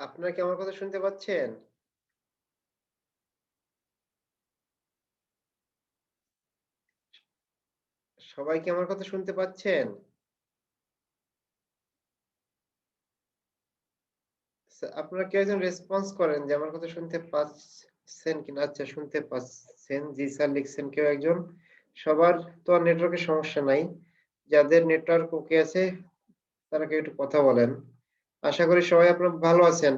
আপনারা কি আমার কথা শুনতে পাচ্ছেন? সবাই কি আমার কথা শুনতে পাচ্ছেন? আপনারা কেউ একজন রেসপন্স করেন যে আমার কথা শুনতে পাচ্ছেন কিনা? আচ্ছা, শুনতে পাচ্ছেন। জি স্যার লিখছেন কেউ একজন। সবার তো আর নেটওয়ার্কের সমস্যা নাই। যাদের নেটওয়ার্ক ওকে আছে তারা কেউ একটু কথা বলেন। আশা করি সবাই আপনারা ভালো আছেন।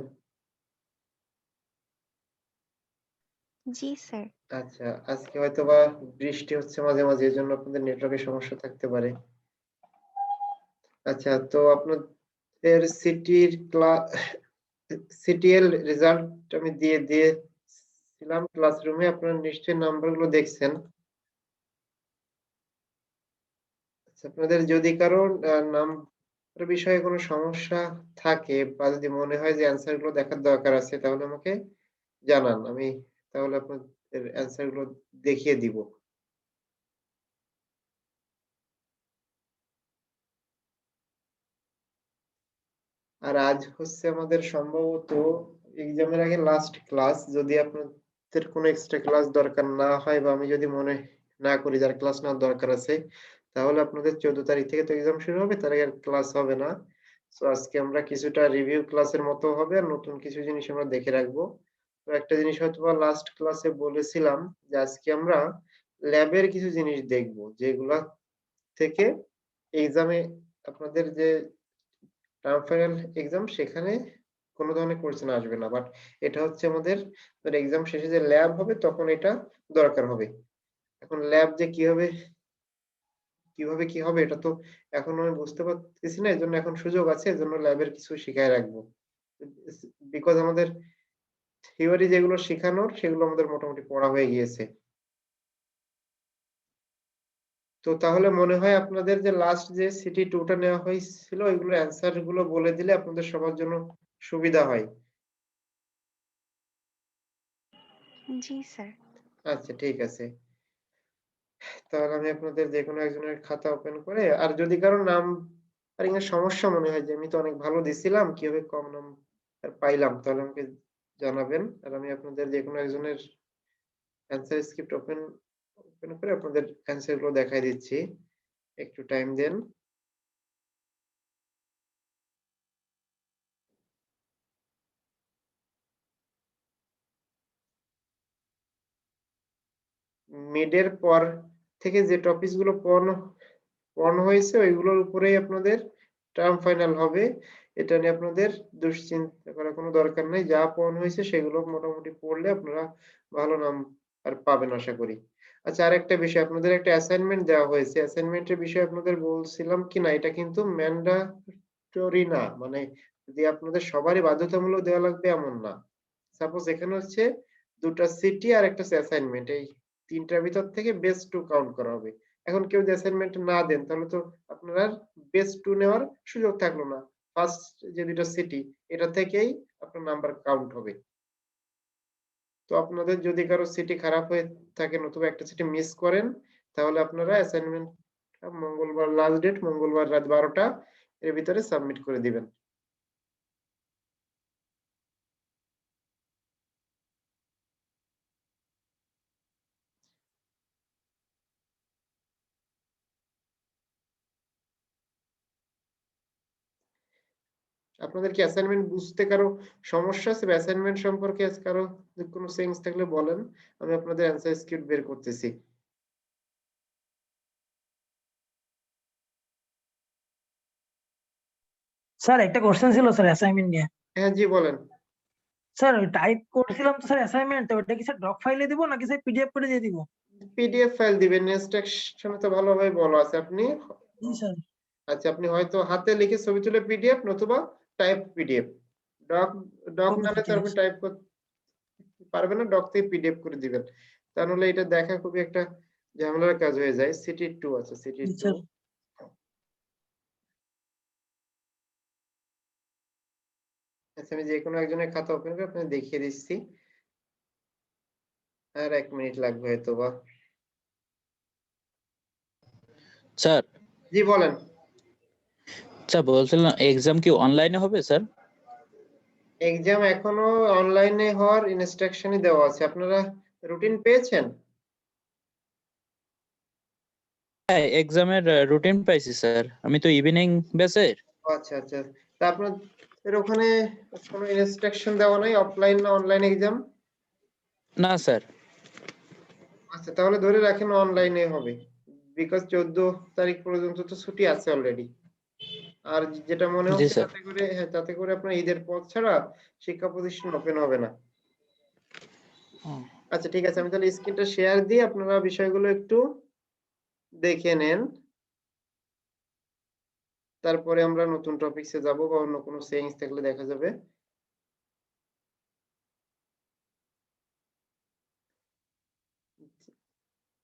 জি স্যার। আচ্ছা, আজকে হয়তোবা বৃষ্টি হচ্ছে মাঝে, মাঝে এজন্য আপনাদের নেটওয়ার্কের সমস্যা থাকতে পারে। আচ্ছা, তো আপনাদের সিটিএল রেজাল্ট আমি দিয়েছিলাম ক্লাসরুমে। আপনারা নিশ্চয়ই নাম্বারগুলো দেখছেন। আচ্ছা, আপনাদের যদি কারো নাম্বার বিষয়ে কোনো সমস্যা থাকে বা যদি মনে হয় যে অ্যান্সার গুলো দেখার দরকার আছে তাহলে আমাকে জানান। আমি তাহলে আপনাদের অ্যান্সার গুলো দেখিয়ে দিব। আর আজ হচ্ছে আমাদের সম্ভবত এক্সামের আগে লাস্ট ক্লাস। যদি আপনাদের কোনো এক্সট্রা ক্লাস দরকার না হয় বা আমি যদি মনে না করি যার ক্লাস নেওয়ার দরকার আছে, তাহলে আপনাদের 14 তারিখ থেকে তো এক্সাম শুরু হবে, তার আগে আর ক্লাস হবে না। সো আজকে আমরা কিছুটা রিভিউ ক্লাসের মতো হবে আর নতুন কিছু জিনিস আমরা দেখে রাখবো। তো একটা জিনিস হয়তোবা লাস্ট ক্লাসে বলেছিলাম যে আজকে আমরা ল্যাবের কিছু জিনিস দেখবো, যেগুলা থেকে এক্সামে আপনাদের যে ফাইনাল এক্সাম সেখানে কোনো ধরনের কোয়েশ্চেন আসবে না। বাট এটা হচ্ছে আমাদের এক্সাম শেষে যে ল্যাব হবে তখন এটা দরকার হবে। এখন ল্যাব যে কিভাবে কি হবে এটা তো এখনো আমি বুঝতে পারতেছি না। এজন্য এখন সুযোগ আছে, এজন্য ল্যাবের কিছু শিখায় রাখবো। বিকজ আমাদের থিওরি যেগুলো শেখানোর সেগুলো আমাদের মোটামুটি পড়া হয়ে গিয়েছে। তো তাহলে মনে হয় আপনাদের যে লাস্ট যে সিটি 2 টা নেওয়া হয়েছিল এগুলোর অ্যান্সার গুলো বলে দিলে আপনাদের সবার জন্য সুবিধা হয়। জি স্যার। আচ্ছা, ঠিক আছে। তাহলে আমি আপনাদের যেকোনো একজনের খাতা ওপেন করে, আর যদি কারো নাম্বারিং এর সমস্যা মনে হয় যে আমি তো অনেক ভালো দিছিলাম কিভাবে কম নাম্বার পাইলাম, তাহলে আমাকে জানাবেন। আর আমি আপনাদের যেকোনো একজনের অ্যান্সার স্ক্রিপ্ট ওপেন করে আপনাদের অ্যান্সার গুলো দেখাই দিচ্ছি। একটু টাইম দেন। মিডের পর থেকে যে টপিকস গুলো পড়ানো হয়েছে ওইগুলোর উপরেই আপনাদের টার্ম ফাইনাল হবে। এটা নিয়ে আপনাদের দুশ্চিন্তা করার কোনো দরকার নেই। যা পড়ানো হয়েছে সেগুলো মোটামুটি পড়লে আপনারা ভালো নাম্বার পাবেন আশা করি। আচ্ছা, আরেকটা বিষয়, আপনাদের একটা অ্যাসাইনমেন্ট দেওয়া হয়েছে। অ্যাসাইনমেন্টের বিষয়ে আপনাদের বলছিলাম কি না, এটা কিন্তু ম্যান্ডাটরি না। মানে যদি আপনাদের সবারই বাধ্যতামূলক দেওয়া লাগবে এমন না। সাপোজ এখানে হচ্ছে 2 টা সিটি আর একটা অ্যাসাইনমেন্ট, এই ৩ টার ভিতর থেকে বেস্ট 2 কাউন্ট করা হবে। এখন কেউ যদি অ্যাসাইনমেন্ট না দেন তাহলে তো আপনার আর বেস্ট 2 নেওয়ার সুযোগ থাকলো না। ফার্স্ট যে ২ টা সিটি এটা থেকেই আপনার নাম্বার কাউন্ট হবে। তো আপনাদের যদি কারো সিটি খারাপ হয়ে থাকে নতুবা একটা সিটি মিস করেন তাহলে আপনারা অ্যাসাইনমেন্ট মঙ্গলবার লাস্ট ডেট, মঙ্গলবার রাত 12টা এর ভিতরে সাবমিট করে দিবেন। আপনাদের কি অ্যাসাইনমেন্ট বুঝতে কারো সমস্যা আছে বা অ্যাসাইনমেন্ট সম্পর্কে কারো কোনো সেন্স থাকলে বলেন, আমি আপনাদের অ্যান্সার স্ক্রিপ্ট বের করতেছি। স্যার একটা কোশ্চেন ছিল স্যার অ্যাসাইনমেন্ট নিয়ে। হ্যাঁ, জি বলেন। স্যার ওই টাইপ করছিলাম তো স্যার অ্যাসাইনমেন্ট, ওটা কি স্যার ডক ফাইলে দিব নাকি স্যার পিডিএফ করে দিয়ে দিব? পিডিএফ ফাইল দিবেন, ইনস্ট্রাকশনে তো ভালোভাবে বলা আছে। আপনি জি স্যার। আচ্ছা, আপনি হয়তো হাতে লিখে ছবি তুলে পিডিএফ নতুবা টাইপ পিডিএফ। ডক ডক ওকে নালে স্যার তো ঠিক আপনি আছে। টাইপ করতে পারবেন না, ডক থেকে পিডিএফ করে দিবেন। তাহলে এটা দেখা খুবই একটা ঝামেলার কাজ হয়ে যায়। সিটি 2 আছে, সিটি জি 2। স্যার। আচ্ছা, আমি যে কোনো একজনের খাতা ওপেন করে আপনাকে দেখিয়ে দিচ্ছি। আর 1 মিনিট লাগবে হয়তোবা। স্যার, জি বলেন। বলছিলাম এক্সাম কি অনলাইনে হবে স্যার? এক্সাম এখনো অনলাইনে হওয়ার ইনস্ট্রাকশনই দেওয়া আছে। আপনারা রুটিন পেয়েছেন? হ্যাঁ, এক্সামের রুটিন পাইছি স্যার। আমি তো ইভিনিং ব্যাচের। আচ্ছা আচ্ছা। তা আপনাদের ওখানে কোনো ইনস্ট্রাকশন দেওয়া নাই অফলাইন না অনলাইন এক্সাম? না স্যার। আচ্ছা, তাহলে ধরে রাখেন অনলাইনে হবে, বিকজ 14 তারিখ পর্যন্ত তো ছুটি আছে অলরেডি। আর যেটা মনে জি হচ্ছে স্যার। তাতে করে আপনার ঈদের পর ছাড়া শিক্ষা প্রতিষ্ঠান ওপেন হবে না। আচ্ছা ঠিক আছে, আমি তাহলে স্ক্রিনটা শেয়ার দিই, আপনারা বিষয়গুলো একটু দেখে নেন, তারপরে আমরা নতুন টপিকসে যাব বা অন্য কোনো চেঞ্জ থাকলে দেখা যাবে।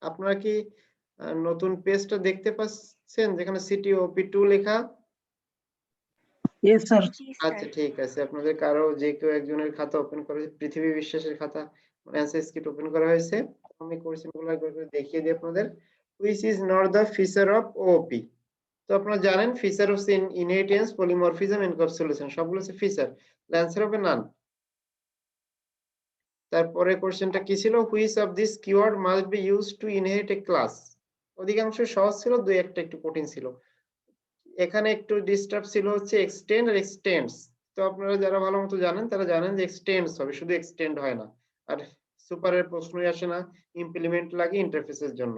আপনারা কি নতুন পেজটা দেখতে পাচ্ছেন যেখানে CTOP2 লেখা? Yes sir. জি আচ্ছা স্যার। ঠিক আছে, আপনাদের কারো যে কেউ একজনের খাতা ওপেন করে, পৃথিবী বিশ্বাসের খাতা মানে অ্যান্সার স্ক্রিপ্ট ওপেন করা হয়েছে। আমি কোশ্চেনগুলো একবার করে দেখিয়ে দিই আপনাদের। Which is not the feature of OP? তো আপনারা জানেন ফিচার হচ্ছে ইনহেরিটেন্স, পলিমরফিজম, এনক্যাপসুলেশন, সবগুলো হচ্ছে ফিচার। অ্যান্সার হবে নান। তারপরে কোশ্চেনটা কি ছিল? Which of this keyword must be used to inherit A class? অধিকাংশ সহজ ছিল, দুই একটা একটু কঠিন ছিল। এখানে একটু ডিস্টার্ব ছিল হচ্ছে এক্সটেন্ড আর এক্সটেন্ডস। তো আপনারা যারা ভালো মতো জানেন তারা জানেন যে এক্সটেন্ডস হবে, শুধু এক্সটেন্ড হয় না। আর সুপারের প্রশ্নই আসে না, ইমপ্লিমেন্ট লাগে ইন্টারফেসের জন্য।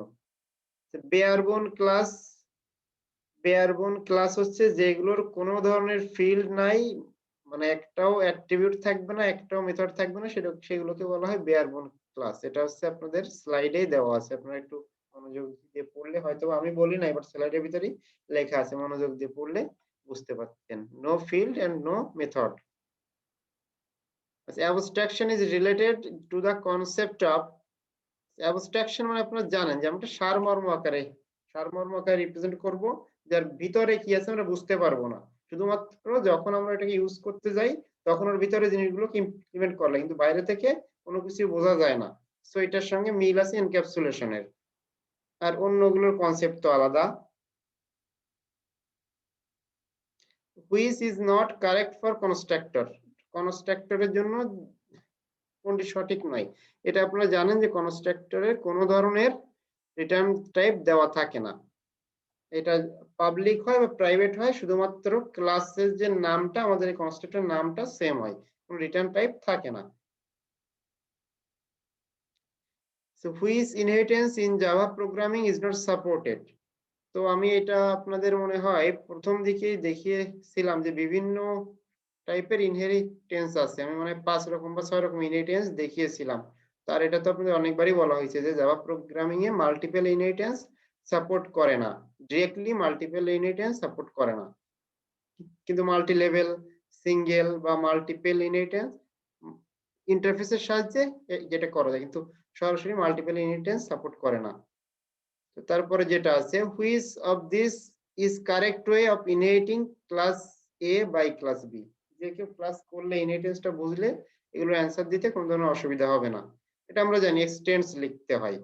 বেয়ারবোন ক্লাস হচ্ছে যেগুলোর কোনো ধরনের ফিল্ড নাই, মানে একটাও অ্যাট্রিবিউট থাকবে না, একটাও মেথড থাকবে না, সেগুলোকে বলা হয় বেয়ারবোন ক্লাস। এটা হচ্ছে আপনাদের স্লাইডেই দেওয়া আছে, আপনারা একটু মনোযোগ দিয়ে পড়লে, হয়তো আমি বলি নাই বাট স্লাইডের ভিতরেই লেখা আছে, মনোযোগ দিয়ে পড়লে বুঝতে পারছেন। No field and no method. Abstraction is related to the concept of, abstraction মানে আপনারা জানেন যে আমরা সারমর্ম আকারে রিপ্রেজেন্ট করব, যার ভিতরে কি আছে আমরা বুঝতে পারবো না, শুধুমাত্র যখন আমরা এটাকে ইউজ করতে যাই তখন ওর ভিতরে জিনিসগুলোকে ইমপ্লিমেন্ট করলে, কিন্তু বাইরে থেকে কোনো কিছু বোঝা যায় না। সো এটার সঙ্গে মিল আছে এনক্যাপসুলেশনের, আর অন্যগুলোর কনসেপ্ট তো আলাদা। Which is not correct for constructor? কনস্ট্রাক্টরের জন্য কোনটি সঠিক নয়? এটা আপনারা জানেন যে কনস্ট্রাক্টরের কোনো ধরনের রিটার্ন টাইপ দেওয়া থাকে না। এটা পাবলিক হয় বা প্রাইভেট হয়, শুধুমাত্র ক্লাসের যে নামটা, আমাদের এই কনস্ট্রাক্টর নামটা সেম হয়, কোনো রিটার্ন টাইপ থাকে না। So which inheritance in Java programming is not supported? তো আমি এটা আপনাদের মনে হয় প্রথম দিকেই দেখিয়েছিলাম যে বিভিন্ন টাইপের ইনহেরিটেন্স আছে, আমি মনে হয় 5 রকম বা 6 রকম ইনহেরিটেন্স দেখিয়েছিলাম। তার এটা তো আপনাদের অনেকবারই বলা হয়েছে যে জাভা প্রোগ্রামিং এ মাল্টিপল ইনহেরিটেন্স সাপোর্ট করে না, ডিরেক্টলি মাল্টিপল ইনহেরিটেন্স সাপোর্ট করে না, কিন্তু মাল্টি লেভেল, সিঙ্গেল বা মাল্টিপল ইনহেরিটেন্স ইন্টারফেসের সাহায্যে যেটা করা যায়, কিন্তু সরাসরি মাল্টিপল ইনহেরিটেন্স সাপোর্ট করে না। তারপরে যেটা আছে, which of this is correct way of inheriting class A by class B? যে কেউ ক্লাস করলে ইনহেরিটেন্সটা বুঝলে এগুলোর অ্যান্সার দিতে কোনো ধরনের অসুবিধা হবে না। এটা আমরা জানি এক্সটেন্স লিখতে হয়।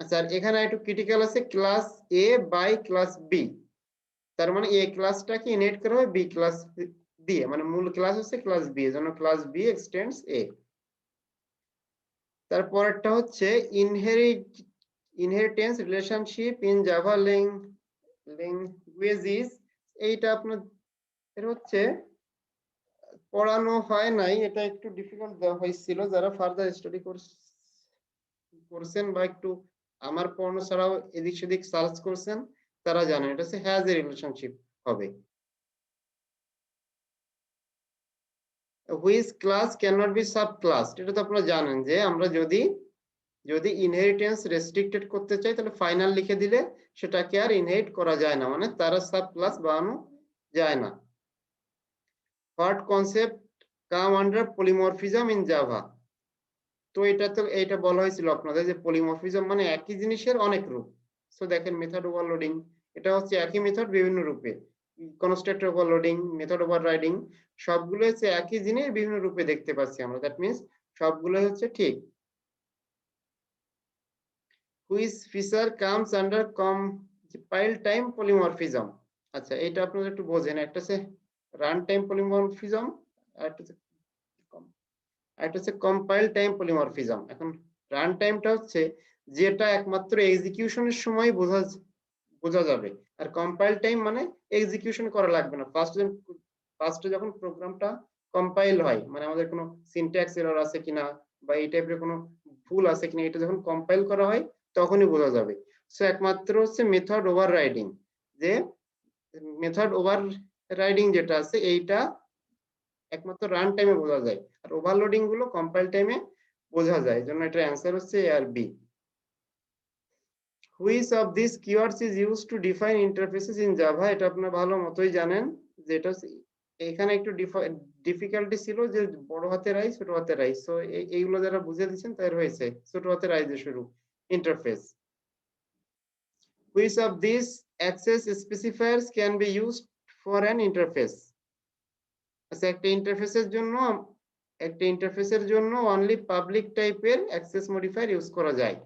আচ্ছা, আর এখানে একটু ক্রিটিক্যাল আছে, class A by class B, তার মানে এ ক্লাসটাকে ইনহেরিট করা হয় বি ক্লাস দিয়ে, মানে মূল ক্লাস হচ্ছে ক্লাস বি, এজন্য ক্লাস বি এক্সটেন্ডস এ। তারপরটা হচ্ছে inheritance relationship in Java languages. এইটা আপনার হচ্ছে পড়ানো হয় নাই, এটা একটু ডিফিকাল্ট দেওয়া হয়েছিল, যারা ফার্দার স্টাডি করছেন বা একটু আমার পড়ানো ছাড়াও এদিক সেদিক সার্চ করছেন তারা জানেন এটা হচ্ছে হ্যাজ এ রিলেশনশিপ হবে। Which class can not be subclass? এটা তো আপনারা জানেন যে আমরা যদি ইনহেরিটেন্স রেস্ট্রিক্টেড করতে চাই তাহলে ফাইনাল লিখে দিলে সেটাকে আর ইনহেরিট করা যায় না, মানে তারা সাব ক্লাস বানানো যায় না। What concept come under polymorphism in Java? তো এটা বলা হয়েছিল আপনাদের যে পলিমরফিজম মানে একই জিনিসের অনেক রূপ। সো দেখেন মেথড ওভারলোডিং, এটা হচ্ছে একই মেথড বিভিন্ন রূপে, কনস্ট্রাক্টর ওভারলোডিং, মেথড ওভাররাইডিং, সবগুলো হচ্ছে একই জিনিস বিভিন্ন রূপে দেখতে পাচ্ছি আমরা, দ্যাট মিন্স সবগুলো হচ্ছে ঠিক। Which feature comes under compile time polymorphism? আচ্ছা, এটা আপনারা একটু বোঝেন। একটা হচ্ছে রান টাইম পলিমরফিজম, আর একটা হচ্ছে কম্পাইল টাইম পলিমরফিজম। এখন রান টাইমটা হচ্ছে যেটা একমাত্র এক্সিকিউশনের সময় বোঝা যাবে, আর কম্পাইল টাইম মানে এক্সিকিউশন করা লাগবে না। ফার্স্টে যখন প্রোগ্রামটা কম্পাইল হয়, মানে আমাদের কোনো সিনট্যাক্স এরর আছে কিনা বা এই টাইপের কোনো ভুল আছে কিনা, এটা যখন কম্পাইল করা হয় তখনই বোঝা যাবে। সো একমাত্র হচ্ছে মেথড ওভাররাইডিং, যে মেথড ওভাররাইডিং যেটা আছে এইটা একমাত্র রান টাইমে বোঝা যায়, আর ওভারলোডিং গুলো কম্পাইল টাইমে বোঝা যায়। এই জন্য এটার অ্যান্সার হচ্ছে এ আর B. Which of these keywords is used to define interfaces in Java? এটা আপনারা ভালো মতোই জানেন যে এটা এখানে একটু ডিফিকাল্টি ছিল, যে বড় হাতের আই ছোট হাতের আই। সো এইগুলো যারা বুঝে দিচ্ছেন তার হয়েছে ছোট হাতের আই দিয়ে শুরু, interface. Which of these access specifiers can be used for an interface? আচ্ছা, একটা ইন্টারফেসের জন্য অনলি পাবলিক টাইপের অ্যাক্সেস মডিফায়ার ইউজ করা যায়।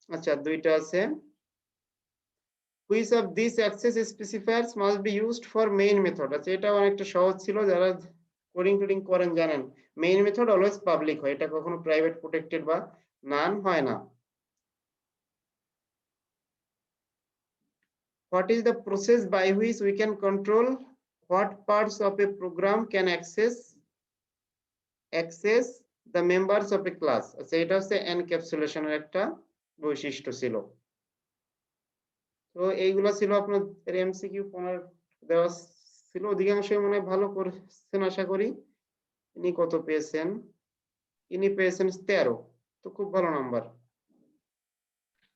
আচ্ছা, দুইটা আছে। Which of these access specifiers must be used for main method? আচ্ছা, এটা অনেকটা সহজ ছিল, যারা কোডিং টোডিং করেন জানেন মেইন মেথড অলওয়েজ পাবলিক হয়, এটা কখনো প্রাইভেট প্রোটেক্টেড বা নান হয় না। What is the process by which we can control what parts of a program can access the members of a class? আচ্ছা, এটা হচ্ছে এনক্যাপসুলেশনের একটা বৈশিষ্ট্য ছিল। তো এইগুলা ছিল আপনার এমসিকিউ 15 দেওয়া ছিল, অধিকাংশই মনে হয় ভালো করেছেন আশা করি। ইনি কত পেয়েছেন? ইনি পেয়েছেন 13, তো খুব ভালো number.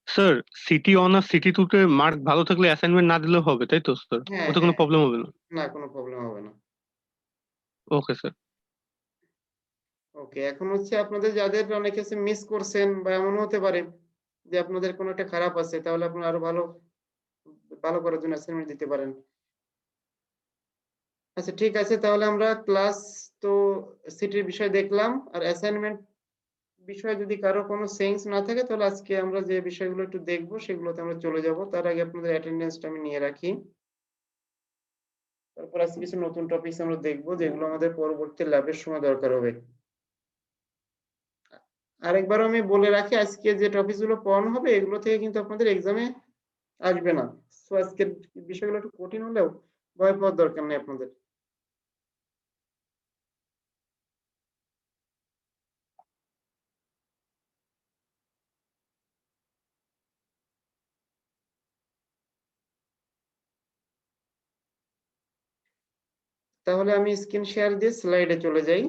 Sir CT one or CT two তে মার্ক ভালো থাকলে অ্যাসাইনমেন্ট না দিলেও হবে, তাই তো স্যার? হ্যাঁ ওতে কোনো হ্যাঁ, প্রবলেম হবে না? না কোনো প্রবলেম হবে না। Okay sir. ওকে, এখন হচ্ছে আপনাদের যাদের অনেকে মিস করছেন, বা এমন হতে পারে যে আপনাদের কোনো একটা খারাপ আছে, তাহলে আপনারা আরো ভালো ভালো করার জন্য অ্যাসাইনমেন্ট দিতে পারেন। আচ্ছা ঠিক আছে, তাহলে আমরা ক্লাস তো সিটির বিষয় দেখলাম, আর অ্যাসাইনমেন্ট বিষয়ে যদি কারো কোনো সেন্স না থাকে তাহলে আজকে আমরা যে বিষয়গুলো একটু দেখবো সেগুলোতে আমরা চলে যাব। তার আগে আপনাদের অ্যাটেন্ডেন্সটা আমি নিয়ে রাখি, তারপর আজকে কিছু নতুন টপিকস আমরা দেখবো যেগুলো আমাদের পরবর্তী ল্যাবের সময় দরকার হবে। আরেকবার আমি বলে রাখি, আজকে যে টপিকগুলো পড়ানো হবে এগুলো থেকে কিন্তু আপনাদের এক্সামে আসবে না। সো আজকের বিষয়গুলো একটু কঠিন হলেও ভয় পাওয়ার দরকার নেই আপনাদের। তাহলে আমি স্ক্রিন শেয়ার দিয়ে স্লাইডে চলে যাই।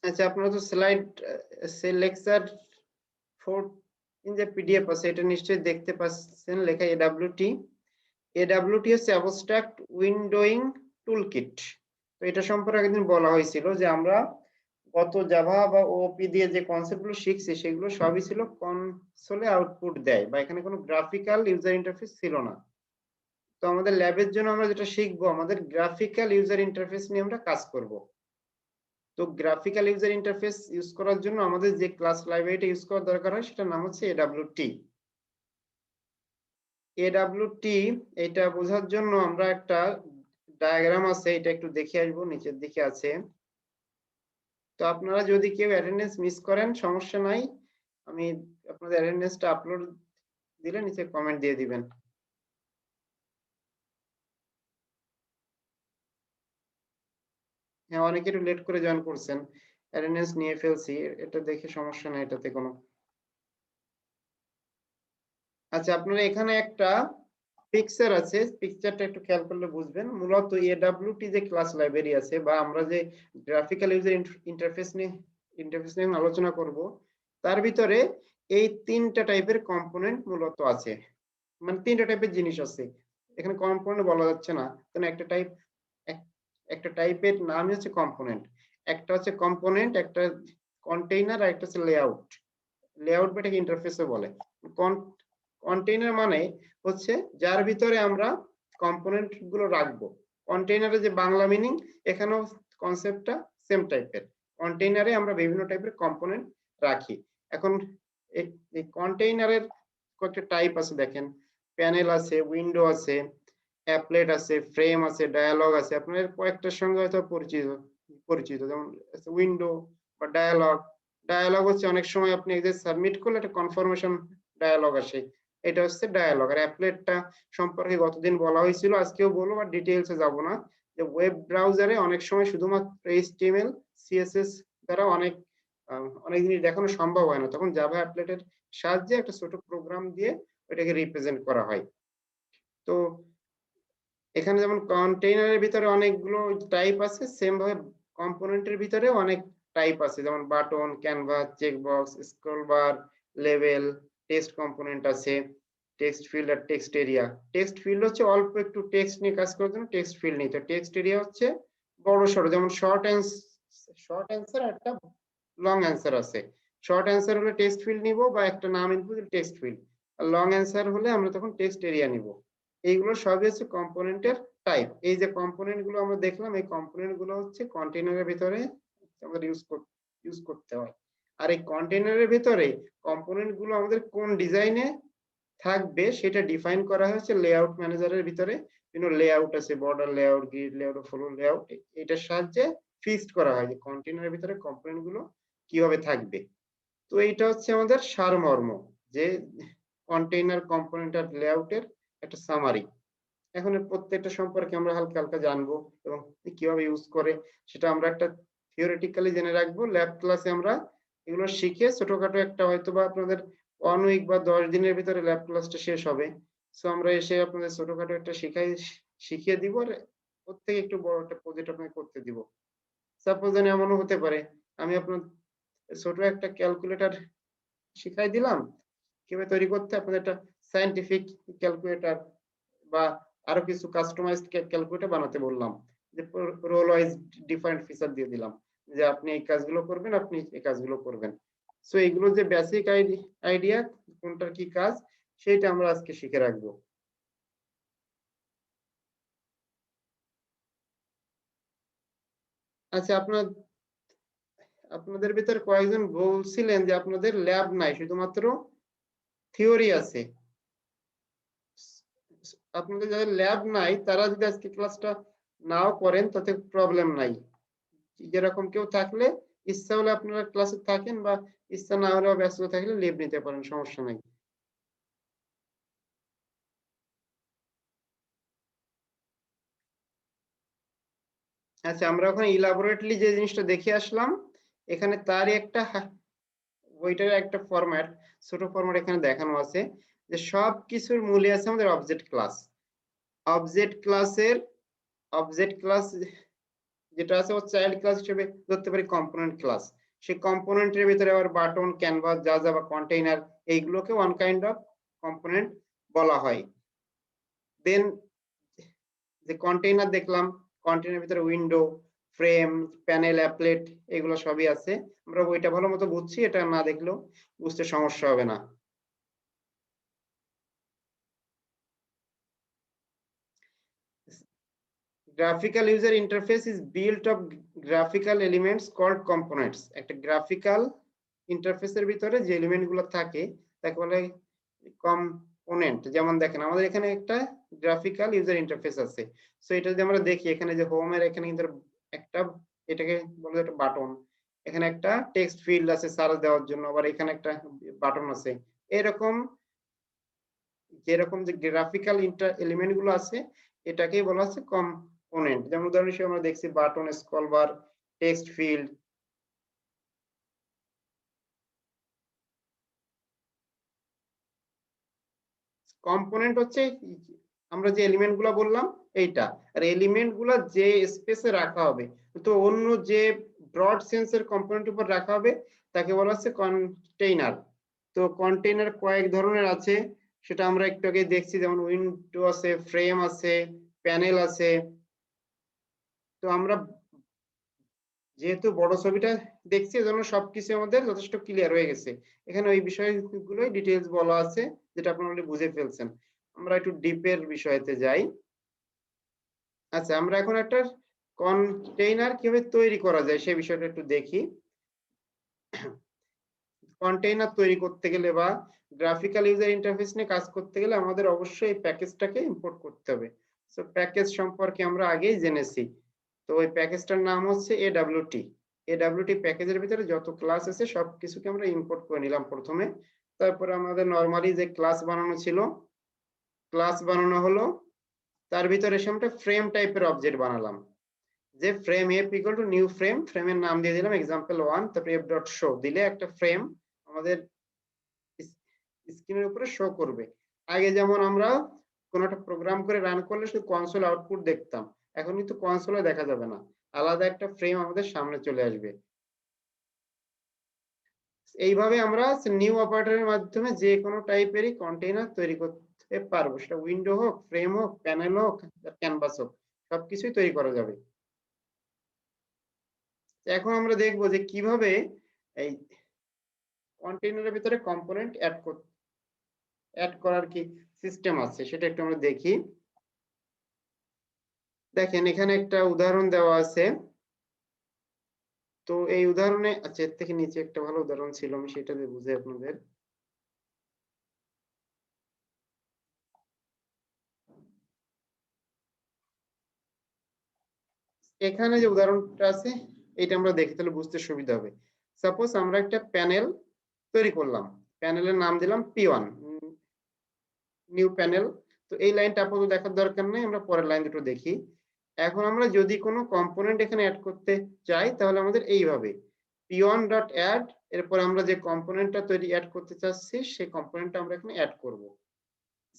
আচ্ছা, আপনারা তো স্লাইড লেকচার 4 ইন যে পিডিএফ আছে এটা নিশ্চয়ই দেখতে পাচ্ছেন, লেখা এডব্লিউটি। এডব্লিউটি হচ্ছে অ্যাবস্ট্রাক্ট উইন্ডোইং টুলকিট। তো এটা সম্পর্কে একদিন বলা হয়েছিল যে আমরা গত জাভা বা ওপি দিয়ে যে কনসেপ্টগুলো শিখছি সেগুলো সবই ছিল কনসোলে আউটপুট দেয়, বা এখানে কোনো গ্রাফিক্যাল ইউজার ইন্টারফেস ছিল না। তো আমাদের ল্যাবের জন্য আমরা যেটা শিখবো, আমাদের গ্রাফিক্যাল ইউজার ইন্টারফেস নিয়ে আমরা কাজ করব। তো গ্রাফিক্যাল ইউজার ইন্টারফেস ইউজ করার জন্য আমাদের যে ক্লাস লাইব্রেরিটা ইউজ করার দরকার হয় সেটার নাম হচ্ছে এডব্লিউটি। এডব্লিউটি এটা বোঝার জন্য আমরা একটা ডায়াগ্রাম আছে, এটা একটু দেখে আসবো, নিচের দিকে আছে। তো আপনারা যদি কেউ অ্যাটেন্ডেন্স মিস করেন সমস্যা নাই, আমি আপনাদের অ্যাটেন্ডেন্সটা আপলোড দিলে নিচে কমেন্ট দিয়ে দিবেন। হ্যাঁ, অনেকে একটু লেট করে জয়েন করছেন, অ্যাটেন্ডেন্স নিয়ে ফেলছি, এটা দেখে সমস্যা নাই এটাতে কোনো। আচ্ছা, আপনারা এখানে একটা পিকচার আছে, পিকচারটা একটু খেয়াল করলে বুঝবেন। মূলত এডব্লিউটি যে ক্লাস লাইব্রেরি আছে, বা আমরা যে গ্রাফিক্যাল ইউজার ইন্টারফেস নিয়ে আলোচনা করব, তার ভিতরে এই তিনটা টাইপের কম্পোনেন্ট মূলত আছে। মানে তিনটা টাইপের জিনিস আছে, এখানে কম্পোনেন্ট বলা যাচ্ছে না, কারণ একটা টাইপের নামই হচ্ছে কম্পোনেন্ট। একটা হচ্ছে কম্পোনেন্ট, একটা কন্টেইনার, আর একটা হচ্ছে লেআউট। লেআউট বা এটাকে ইন্টারফেসও বলে। কন্টেইনার মানে হচ্ছে যার ভিতরে আমরা কম্পোনেন্ট গুলো রাখবো। কন্টেইনারের যে বাংলা মিনিং, এখানেও কনসেপ্টটা সেম টাইপের। কন্টেইনারে আমরা বিভিন্ন টাইপের কম্পোনেন্ট রাখি। এখন এই কন্টেইনারের কয়েকটা টাইপ আছে দেখেন, প্যানেল আছে, উইন্ডো আছে, অ্যাপলেট আছে, ফ্রেম আছে, ডায়ালগ আছে। আপনাদের কয়েকটার সঙ্গে হয়তো পরিচিত যেমন উইন্ডো বা ডায়ালগ। ডায়ালগ হচ্ছে অনেক সময় আপনি এই যে সাবমিট করলে একটা কনফার্মেশন ডায়ালগ আসে, এটা হচ্ছে ডায়ালগ। আর অ্যাপলেটটা সম্পর্কে গতদিন বলা হয়েছিল, আজকেও বলবো, আর ডিটেইলসে যাব না। যে ওয়েব ব্রাউজারে অনেক সময় শুধুমাত্র HTML CSS দ্বারা অনেক জিনিস দেখানো সম্ভব হয় না, তখন জাভা অ্যাপলেটের সাহায্যে একটা ছোট প্রোগ্রাম দিয়ে ওইটাকে রিপ্রেজেন্ট করা হয়। তো এখানে যেমন কন্টেইনারের ভিতরে অনেকগুলো টাইপ আছে, সেম ভাবে কম্পোনেন্টের ভিতরে অনেক টাইপ আছে, যেমন button, canvas, checkbox, scroll bar, level, text component আছে, টেক্সট ফিল্ড আর টেক্সট এরিয়া। টেক্সট ফিল্ড হচ্ছে অল্প একটু টেক্সট নিয়ে কাজ করার জন্য টেক্সট ফিল্ড নিতে। টেক্সট এরিয়া হচ্ছে বড় সড়ো, যেমন শর্ট অ্যান্সার আর একটা লং অ্যান্সার আছে। শর্ট অ্যান্সার হলে টেক্সট ফিল্ড নিব বা একটা নাম ইনপুট টেক্সট ফিল্ড, আর লং অ্যান্সার হলে আমরা তখন টেক্সট এরিয়া নিব। এইগুলো সবই হচ্ছে কম্পোনেন্টের টাইপ। এই যে কম্পোনেন্ট গুলো আমরা দেখলাম, এই কম্পোনেন্ট গুলো হচ্ছে কন্টেইনারের ভিতরে আমাদের ইউজ করতে হয়। আর এই কন্টেইনারের ভিতরে কম্পোনেন্ট গুলো আমাদের কোন ডিজাইনে থাকবে সেটা ডিফাইন করা হয়েছে লেআউট ম্যানেজারের ভিতরে। বিভিন্ন লেআউট আছে, border layout, grid layout, flow layout. এটার সাহায্যে ফিক্সড করা হয় যে কন্টেইনারের ভিতরে কম্পোনেন্ট গুলো কিভাবে থাকবে। তো এইটা হচ্ছে আমাদের সারমর্ম, যে কন্টেইনার কম্পোনেন্ট আর লেআউটের একটা সামারি। এখন এর প্রত্যেকটা সম্পর্কে আমরা হালকা হালকা জানবো এবং কিভাবে ইউজ করে সেটা আমরা একটা থিওরিটিক্যালি জেনে রাখবো। ল্যাব ক্লাসে আমরা এগুলো শিখে ছোটখাটো একটা হয়তো বা আপনাদের 1 উইক বা 10 দিনের ভিতরে ল্যাব ক্লাসটা শেষ হবে। সো আমরা এসে আপনাদের ছোটখাটো একটা শিখিয়ে দিব, আর প্রত্যেকে একটু বড় একটা প্রজেক্ট আপনাকে করতে দিব। সাপোজ এমনও হতে পারে আমি আপনার ছোট একটা ক্যালকুলেটর শিখাই দিলাম কিভাবে তৈরি করতে, আপনাদের একটা সায়েন্টিফিক ক্যালকুলেটর বা আরো কিছু কাস্টমাইজড ক্যালকুলেটর বানাতে বললাম, যে রোল ওয়াইজ ডিফারেন্ট ফিচার দিয়ে দিলাম যে আপনি এই কাজগুলো করবেন, আপনি এই কাজগুলো করবেন। সো এগুলো যে বেসিক আইডিয়া কোনটার কি কাজ সেটা আমরা আজকে শিখে রাখবো। আচ্ছা, আপনাদের ভিতরে কয়েকজন বলছিলেন যে আপনাদের ল্যাব নাই, শুধুমাত্র থিওরি আছে। আপনাদের যাদের ল্যাব নাই তারা যদি আজকে ক্লাসটা নাও করেন তাতে প্রবলেম নাই। যেরকম কেউ থাকলে ইচ্ছা হলে আপনারা ক্লাসে থাকেন, বা ইচ্ছা না হলেও ব্যস্ত থাকলে লিভ নিতে পারেন, সমস্যা নাই। আচ্ছা, আমরা ওখানে ইলাবোরেটলি যে জিনিসটা দেখে আসলাম, এখানে তারই একটা ওইটার একটা ফরম্যাট, ছোট ফরম্যাট এখানে দেখানো আছে, যে সব কিছুর মূলে আছে আমাদের অবজেক্ট ক্লাস। অবজেক্ট ক্লাস যেটা আছে ও চাইল্ড ক্লাস হিসেবে ধরতে পারি কম্পোনেন্ট ক্লাস। সেই কম্পোনেন্টের ভিতরে আবার বাটন, ক্যানভাস, যা বা কন্টেইনার, এইগুলোকে ওয়ান কাইন্ড অফ কম্পোনেন্ট বলা হয়। দেন যে কন্টেইনার দেখলাম, কন্টেইনারের ভিতরে উইন্ডো, ফ্রেম, প্যানেল, অ্যাপলেট, এগুলো সবই আছে। আমরা বইটা ভালো মতো বুঝছি, এটা না দেখলেও বুঝতে সমস্যা হবে না। Graphical user interface is built of graphical elements called components. একটা গ্রাফিক্যাল ইন্টারফেসের ভিতরে যে এলিমেন্ট গুলো থাকে তাকে বলে কম্পোনেন্ট। যেমন দেখেন আমাদের এখানে একটা গ্রাফিক্যাল ইউজার ইন্টারফেস আছে। সো এটা যদি আমরা দেখি, এখানে যে হোম এর এখানে কিন্তু একটা, এটাকে বলে একটা বাটন, এখানে একটা টেক্সট ফিল্ড আছে সার্চ দেওয়ার জন্য, আবার এখানে একটা বাটন আছে। এরকম যেরকম যে গ্রাফিক্যাল এলিমেন্ট গুলো আছে এটাকেই বলা হচ্ছে কম্পোনেন্ট। যেমন উদাহরণ হিসেবে আমরা দেখছি button, scroll bar, text field. Component হচ্ছে আমরা যে এলিমেন্ট গুলা বললাম এইটা, আর এলিমেন্ট গুলা যে স্পেসে রাখা হবে, তো অন্য যে ব্রড সেন্সের কম্পোনেন্ট উপর রাখা হবে তাকে বলা হচ্ছে কন্টেইনার। তো কন্টেইনার কয়েক ধরনের আছে, সেটা আমরা একটু আগে দেখছি, যেমন উইন্ডো আছে, ফ্রেম আছে, প্যানেল আছে। তো আমরা যেহেতু বড় ছবিটা দেখছি এজন্য সবকিছু আমাদের যথেষ্ট ক্লিয়ার হয়ে গেছে। এখানে ওই বিষয়গুলোই ডিটেইলস বলা আছে যেটা আপনারা অলরেডি বুঝে ফেলছেন। আমরা একটু ডিপের বিষয়তে যাই। আচ্ছা, আমরা এখন একটা কন্টেইনার কিভাবে তৈরি করা যায় সেই বিষয়টা একটু দেখি। কন্টেইনার তৈরি করতে গেলে বা গ্রাফিক্যাল ইউজার ইন্টারফেস নিয়ে কাজ করতে গেলে আমাদের অবশ্যই এই প্যাকেজটাকে ইম্পোর্ট করতে হবে। সো প্যাকেজ সম্পর্কে আমরা আগেই জেনেছি। তো ওই প্যাকেজটার নাম হচ্ছে AWT। AWT প্যাকেজের ভিতরে যত ক্লাস আছে সবকিছুকে আমরা ইম্পোর্ট করে নিলাম প্রথমে। তারপরে আমাদের নরমালি যে ক্লাস বানানো ছিল, ক্লাস বানানো হলো, তার ভিতরে এসে আমরা ফ্রেম টাইপের অবজেক্ট বানালাম। যে frame f equal to new frame, ফ্রেমের নাম দিয়ে দিলাম এক্সাম্পল 1, তারপরে f.show দিলে একটা ফ্রেম আমাদের স্ক্রিনের উপরে শো করবে। আগে যেমন আমরা কোন একটা প্রোগ্রাম করে রান করলে শুধু কনসোল আউটপুট দেখতাম, এখন কিন্তু কনসোলে দেখা যাবে না, আলাদা একটা ফ্রেম আমাদের সামনে চলে আসবে। এইভাবে আমরা নিউ অপারেটরের মাধ্যমে যে কোনো টাইপেরই কন্টেইনার তৈরি করতে পারবো, সেটা উইন্ডো হোক, ফ্রেম হোক, প্যানেল হোক, ক্যানভাস হোক, সবকিছুই তৈরি করা যাবে। এখন আমরা দেখব যে কিভাবে এই কন্টেইনারের ভিতরে কম্পোনেন্ট অ্যাড করার কি সিস্টেম আছে সেটা একটু আমরা দেখি। দেখেন এখানে একটা উদাহরণ দেওয়া আছে। তো এই উদাহরণে, আচ্ছা এর থেকে নিচে একটা ভালো উদাহরণ ছিল, আমি সেটা দিয়ে বুঝাই আপনাদের। এখানে যে উদাহরণটা আছে এটা আমরা দেখি, তাহলে বুঝতে সুবিধা হবে। সাপোজ আমরা একটা প্যানেল তৈরি করলাম, প্যানেলের নাম দিলাম P1, নিউ প্যানেল। তো এই লাইনটা আপাতত দেখার দরকার নেই, আমরা পরের লাইন দুটো দেখি। এখন আমরা যদি কোনো কম্পোনেন্ট এখানে অ্যাড করতে চাই তাহলে আমাদের এইভাবে p1.add, এরপর আমরা যে কম্পোনেন্টটা তৈরি অ্যাড করতে চাচ্ছি সেই কম্পোনেন্টটা আমরা এখানে অ্যাড করব।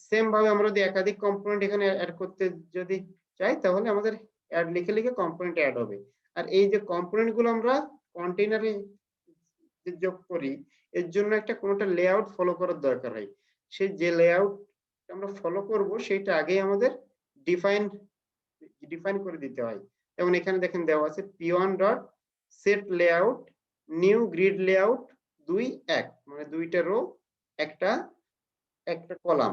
সেম ভাবে আমরা যদি একাধিক কম্পোনেন্ট এখানে অ্যাড করতে যদি চাই তাহলে আমাদের অ্যাড লিখে লিখে কম্পোনেন্ট অ্যাড হবে। আর এই যে কম্পোনেন্ট গুলো আমরা কন্টেইনারে যোগ করি, এর জন্য একটা কোনোটা লেআউট ফলো করার দরকার হয়। সেই যে লেআউট আমরা ফলো করব সেটা আগেই আমাদের ডিফাইন করে দিতে হয়। যেমন এখানে দেখেন দেওয়া আছে p1.set layout new grid layout 2 1, মানে দুইটা রো একটা কলাম।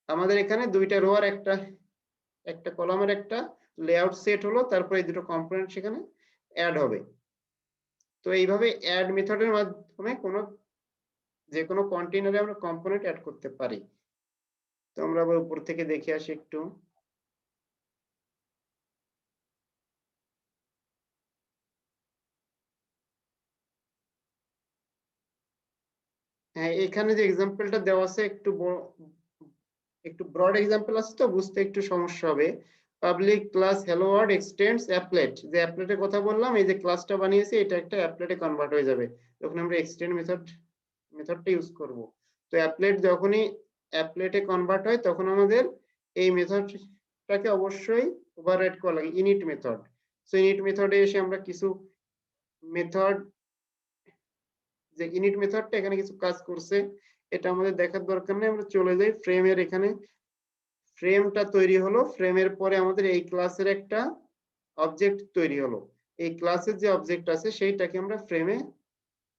আমাদের এখানে দুইটা রো আর একটা কলামের একটা লেআউট সেট হলো, তারপর এই দুটো কম্পোনেন্ট সেখানে অ্যাড হবে। তো এইভাবে অ্যাড মেথডের মাধ্যমে যে কোনো কন্টেইনারে আমরা কম্পোনেন্ট অ্যাড করতে পারি। তো আমরা আবার উপর থেকে দেখে আসি একটু। হ্যাঁ, এখানে যে এক্সাম্পলটা দেওয়া আছে একটু ব্রড এক্সাম্পল আছে, তো বুঝতে একটু সমস্যা হবে। Public class hello world extends applet, যে অ্যাপলেটের কথা বললাম, এই যে ক্লাসটা বানিয়েছি এটা একটা অ্যাপলেটে কনভার্ট হয়ে যাবে যখন আমরা এক্সটেন্ড মেথডটা ইউজ করব। তো অ্যাপলেট যখনই অ্যাপলেটে কনভার্ট হয় তখন আমাদের এই মেথডটাকে অবশ্যই ওভাররাইড করা লাগে, ইনিট মেথড। সো ইনিট মেথডে এসে আমরা কিছু মেথড, যে ইনিট মেথডটা এখানে কিছু কাজ করছে এটা আমাদের দেখার দরকার নেই, আমরা চলে যাই ফ্রেমের। এখানে ফ্রেমটা তৈরি হলো, ফ্রেমের পরে আমাদের এই ক্লাসের একটা অবজেক্ট তৈরি হলো, এই ক্লাসের যে অবজেক্ট আছে সেইটাকে আমরা ফ্রেমে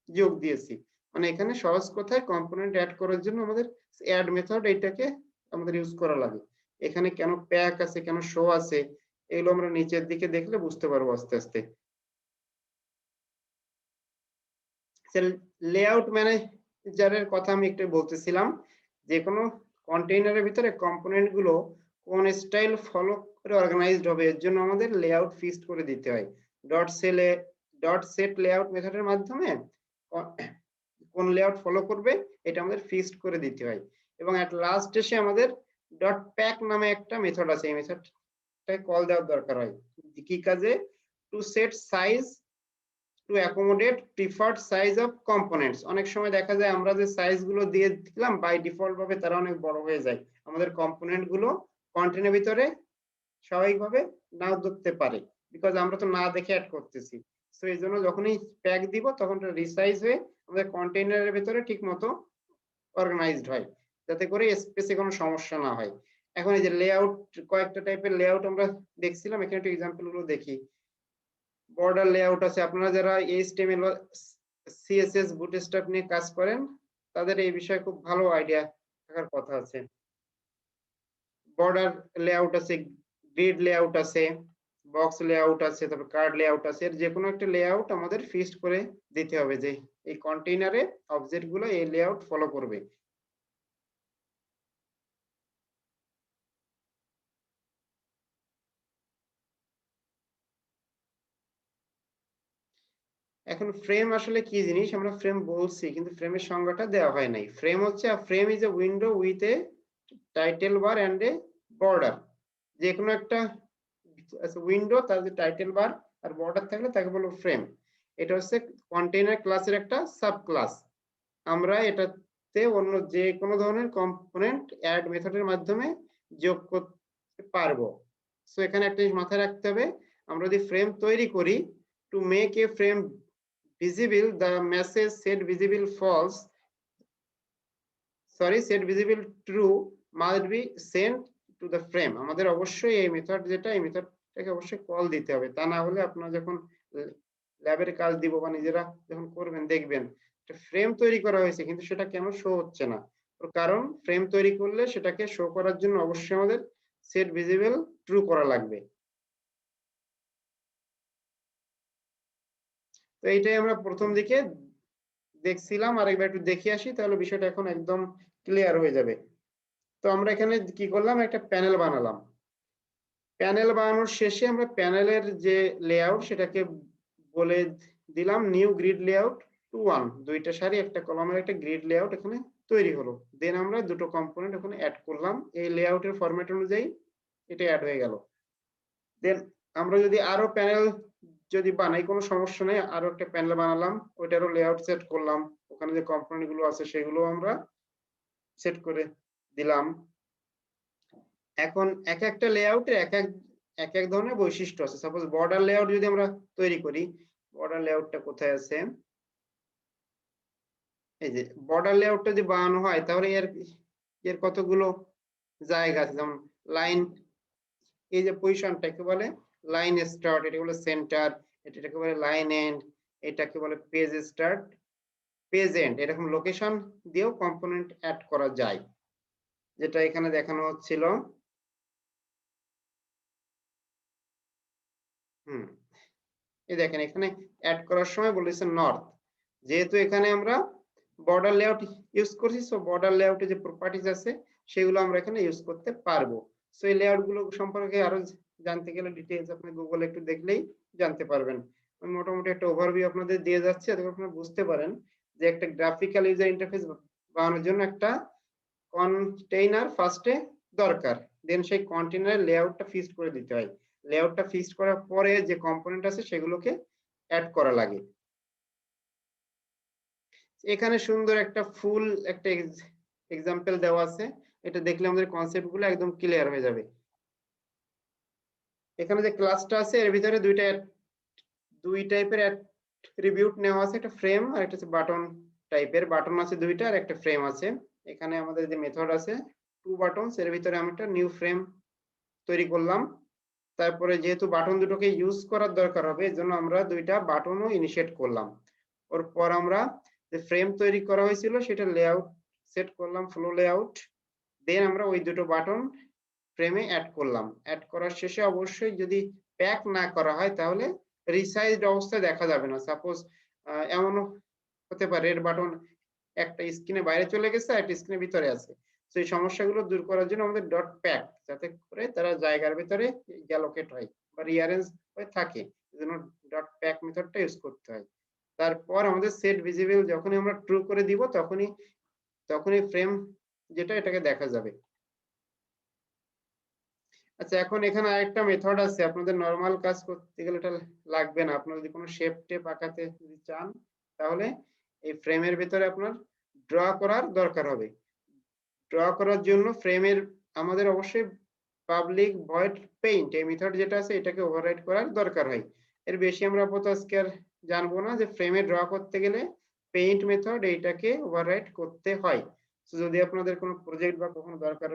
যোগ দিয়েছি। মানে এখানে সহজ কথায় কম্পোনেন্ট অ্যাড করার জন্য আমাদের অ্যাড মেথড এইটাকে আমাদের ইউজ করা লাগে। এখানে কেন প্যাক আছে, কেন শো আছে, এগুলো আমরা নিচের দিকে দেখলে বুঝতে পারবো আস্তে আস্তে। লেআউট ম্যানেজারের কথা আমি একটু বলতেছিলাম, যে কোনো কন্টেইনারের ভিতরে কম্পোনেন্ট গুলো কোন স্টাইল ফলো করে অর্গানাইজড হবে এর জন্য আমাদের লেআউট ফিক্সড করে দিতে হয়। ডট সেট লেআউট মেথডের মাধ্যমে কোন লেআউট ফলো করবে এটা আমাদের ফিক্সড করে দিতে হয়। এবং এট লাস্ট এসে আমাদের ডট প্যাক নামে একটা মেথড আছে, এই মেথডটাকে কল দেওয়ার দরকার হয়। কি কাজে? To set size to accommodate preferred size of components. অনেক সময় দেখা যায় আমরা যে সাইজ গুলো দিয়ে দিলাম বাই ডিফল্ট ভাবে তারা অনেক বড় হয়ে যায়, আমাদের কম্পোনেন্ট গুলো কন্টেইনারের ভিতরে স্বাভাবিকভাবে নাও ধরতে পারে, বিকজ আমরা তো না দেখে অ্যাড করতেছি। সো এই জন্য যখনই প্যাক দিব তখন রিসাইজ হয়ে আমাদের কন্টেইনারের ভিতরে ঠিক মতো অর্গানাইজড হয়, যাতে করে স্পেসে কোনো সমস্যা না হয়। এখন এই যে লেআউট, কয়েকটা টাইপের লেআউট আমরা দেখছিলাম, এখানে একটু এক্সাম্পল গুলো দেখি। বর্ডার লেআউট আছে, আপনারা যারা HTML বা CSS বুটস্ট্র্যাপ নিয়ে কাজ করেন তাদের এই বিষয়ে খুব ভালো আইডিয়া থাকার কথা আছে। বর্ডার লেআউট আছে, গ্রিড লেআউট আছে, বক্স লেআউট আছে, তারপর কার্ড লেআউট আছে, এর যে কোনো একটা লেআউট আমাদের ফিক্সড করে দিতে হবে যে এই কন্টেইনারে অবজেক্ট গুলো এই লেআউট ফলো করবে। এখন ফ্রেম আসলে কি জিনিস আমরা ফ্রেম বলছি, কিন্তু ফ্রেমের সংজ্ঞাটা দেওয়া হয় নাই। ফ্রেম হচ্ছে frame is a window with a title bar and a border. যে কোনো একটা উইন্ডো তার যে টাইটেল বার আর বর্ডার থাকলে তাকে বলবো ফ্রেম। এটা হচ্ছে কন্টেইনার ক্লাসের একটা সাব ক্লাস। আমরা এটাতে অন্য যে কোনো ধরনের কম্পোনেন্ট অ্যাড মেথডের মাধ্যমে যোগ করতে পারবো। সো এখানে একটা জিনিস মাথায় রাখতে হবে, আমরা যদি ফ্রেম তৈরি করি, to make A frame visible the message set visible false set visible true must be sent to the frame। আমাদের অবশ্যই এই মেথড যেটা এই মেথডটাকে অবশ্যই কল দিতে হবে, তা না হলে আপনারা যখন ল্যাবের কাজ দিব বা নিজেরা যখন করবেন দেখবেন ফ্রেম তৈরি করা হয়েছে কিন্তু সেটা কেন শো হচ্ছে না। কারণ ফ্রেম তৈরি করলে সেটাকে শো করার জন্য অবশ্যই আমাদের সেট ভিজিবল ট্রু করা লাগবে। তো এইটাই আমরা প্রথম দিকে দেখছিলাম, আরেকবার একটু দেখে আসি তাহলে বিষয়টা এখন একদম ক্লিয়ার হয়ে যাবে। তো আমরা এখানে কি করলাম, একটা প্যানেল বানালাম। প্যানেল বানানোর শেষে আমরা প্যানেলের যে লেআউট সেটাকে বলে দিলাম নিউ গ্রিড লেআউট 2-1, দুইটা সারি একটা কলামের একটা গ্রিড লেআউট এখানে তৈরি হলো। দেন আমরা দুটো কম্পোনেন্ট ওখানে অ্যাড করলাম, এই লেআউটের ফরম্যাট অনুযায়ী এটা অ্যাড হয়ে গেল। দেন আমরা যদি আরো প্যানেল যদি বানাই কোনো সমস্যা নেই, আরো একটা প্যানেল বানালাম, ওইটারও লেআউট সেট করলাম, ওখানে যে কম্পোনেন্ট গুলো আছে সেগুলো আমরা সেট করে দিলাম। এখন এক একটা লেআউটে এক এক ধরনের বৈশিষ্ট্য আছে। সাপোজ বর্ডার লেআউট যদি আমরা তৈরি করি, বর্ডার লেআউটটা কোথায় আছে, এই যে বর্ডার লেআউটটা যদি বানানো হয় তাহলে এর কতগুলো জায়গা আছে, যেমন লাইন, এই যে পজিশনটাকে বলে লাইন স্টার্ট, এটা বলে সেন্টার, এটাকে বলে লাইন এন্ড, এটাকে বলে পেজ স্টার্ট, পেজ এন্ড। এরকম লোকেশন দিয়েও কম্পোনেন্ট অ্যাড করা যায়, যেটা এখানে দেখানো হচ্ছিল। এই দেখেন এখানে অ্যাড করার সময় বলেছে নর্থ, যেহেতু এখানে আমরা বর্ডার লেআউট ইউজ করছি, সো বর্ডার লেআউটে যে প্রপার্টিজ আছে সেগুলো আমরা এখানে ইউজ করতে পারবো। সো এই লেআউট গুলো সম্পর্কে আরো জানতে গেলে ডিটেইলস আপনি গুগলে একটু দেখলেই জানতে পারবেন। আমি মোটামুটি একটা ওভারভিউ আপনাদের দিয়ে যাচ্ছি যাতে আপনারা বুঝতে পারেন যে একটা গ্রাফিক্যাল ইউজার ইন্টারফেস বানানোর জন্য একটা কন্টেইনার ফার্স্টে দরকার, দেন সেই কন্টেইনারের লেআউটটা ফিক্সড করে দিতে হয়। লেআউটটা ফিক্সড করার পরে যে কম্পোনেন্ট আছে সেগুলোকে অ্যাড করা লাগে। এখানে সুন্দর একটা ফুল একটা এক্সাম্পল দেওয়া আছে, এটা দেখলে আমাদের কনসেপ্ট গুলো একদম ক্লিয়ার হয়ে যাবে। এখানে যে ক্লাসটা আছে এর ভিতরে দুই টাইপের অ্যাট্রিবিউট নেওয়া আছে, একটা ফ্রেম আর একটা হচ্ছে বাটন টাইপের। বাটন আছে দুইটা আর একটা ফ্রেম আছে। এখানে আমাদের যে মেথড আছে টু বাটনস, এর ভিতরে আমি একটা নিউ ফ্রেম তৈরি করলাম। তারপরে যেহেতু বাটন দুটোকে ইউজ করার দরকার হবে এজন্য আমরা দুইটা বাটনও ইনিশিয়েট করলাম। ওর পর আমরা যে ফ্রেম তৈরি করা হয়েছিল সেটা লেআউট সেট করলাম, ফ্লো লেআউট। দেন আমরা ওই দুটো বাটন ফ্রেমে অ্যাড করলাম। অ্যাড করার শেষে অবশ্যই যদি প্যাক না করা হয় তাহলে রিসাইজড অবস্থায় দেখা যাবে না। সাপোজ এমন হতে পারে এর বাটন একটা স্ক্রিনে বাইরে চলে গেছে আর একটা স্ক্রিনের ভিতরে আছে। তো এই সমস্যাগুলো দূর করার জন্য আমাদের ডট প্যাক, যাতে করে তারা জায়গার ভিতরে অ্যালোকেট হয় বা রিঅ্যারেঞ্জ হয়ে থাকে, এজন্য ডট প্যাক মেথডটা ইউজ করতে হয়। তারপর আমাদের সেট ভিজিবল যখনই আমরা ট্রু করে দিব তখনই ফ্রেম যেটা এটাকে দেখা যাবে। আচ্ছা, এখন এখানে আরেকটা মেথড আছে, আপনাদের নরমাল কাজ করতে গেলে এটা লাগবে না। আপনারা যদি কোনো শেপ টেপ আঁকাতে যদি চান তাহলে এই ফ্রেমের ভিতরে আপনার ড্র করার দরকার হবে। ড্র করার জন্য ফ্রেমের আমাদের অবশ্যই পাবলিক ভয়েড পেইন্ট এই মেথড যেটা আছে এটাকে ওভাররাইড করার দরকার হয়। এর বেশি আমরা আপাতত আজকে আর জানবো না। যে ফ্রেমে ড্র করতে গেলে পেইন্ট মেথড এইটাকে ওভাররাইড করতে হয়। তো যদি আপনাদের কোনো প্রজেক্ট বা কখনো দরকার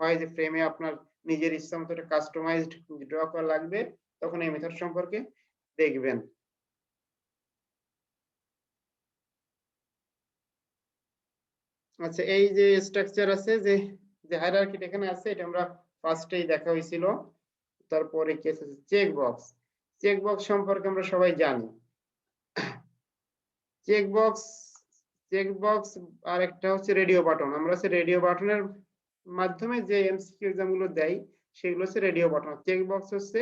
হয় যে ফ্রেমে আপনার নিজের ইচ্ছা মতো একটা কাস্টমাইজড ড্র করা লাগবে, তখন এই মেথড সম্পর্কে দেখবেন। আচ্ছা, এই যে স্ট্রাকচার আছে যে হায়ারার্কিটা এখানে আছে এটা আমরা ফার্স্টেই দেখা হয়েছিল। তারপরে কি আছে চেক বক্স। চেক বক্স সম্পর্কে আমরা সবাই জানি। চেক বক্স আর একটা হচ্ছে রেডিও বাটন। আমরা হচ্ছে রেডিও বাটনের মাধ্যমে যে এমসিকিউ এক্সাম গুলো দেয় সেগুলো হচ্ছে রেডিও বাটন। চেক বক্স হচ্ছে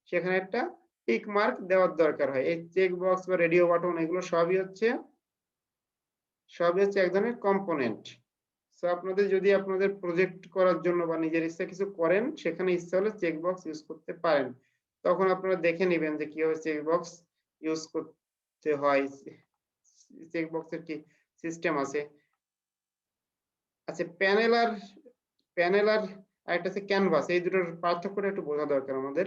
সেখানে একটা টিক মার্ক দেওয়ার দরকার হয়। এই চেক বক্স বা রেডিও বাটন এগুলো সবই হচ্ছে এক ধরনের কম্পোনেন্ট। সো আপনাদের যদি আপনাদের প্রজেক্ট করার জন্য বা নিজের ইচ্ছা কিছু করেন সেখানে ইচ্ছা হলে চেক বক্স ইউজ করতে পারেন। তখন আপনারা দেখে নেবেন যে কিভাবে চেক বক্স ইউজ করতে হয়, চেক বক্সের কি সিস্টেম আছে। আচ্ছা, প্যানেল আর আরেকটা হচ্ছে ক্যানভাস, এই দুটোর পার্থক্যটা একটু বোঝা দরকার আমাদের।